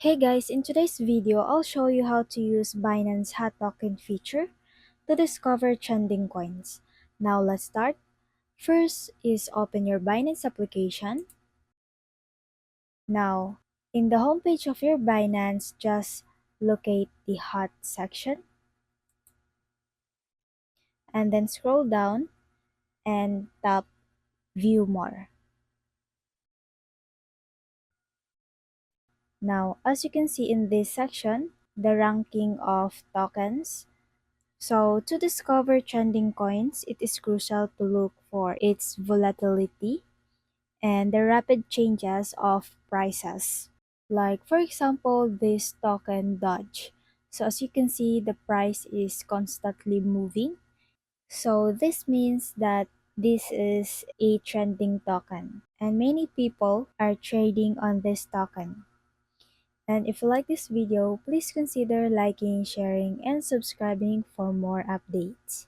Hey guys, in today's video, I'll show you how to use Binance Hot Token feature to discover trending coins. Now let's start. First is open your Binance application. Now, in the homepage of your Binance, just locate the Hot section and then scroll down and tap View More. Now, as you can see in this section, the ranking of tokens. So, to discover trending coins, it is crucial to look for its volatility and the rapid changes of prices. Like, for example, this token Dodge. So, as you can see, the price is constantly moving. So, this means that this is a trending token, and many people are trading on this token. And if you like this video, please consider liking, sharing, and subscribing for more updates.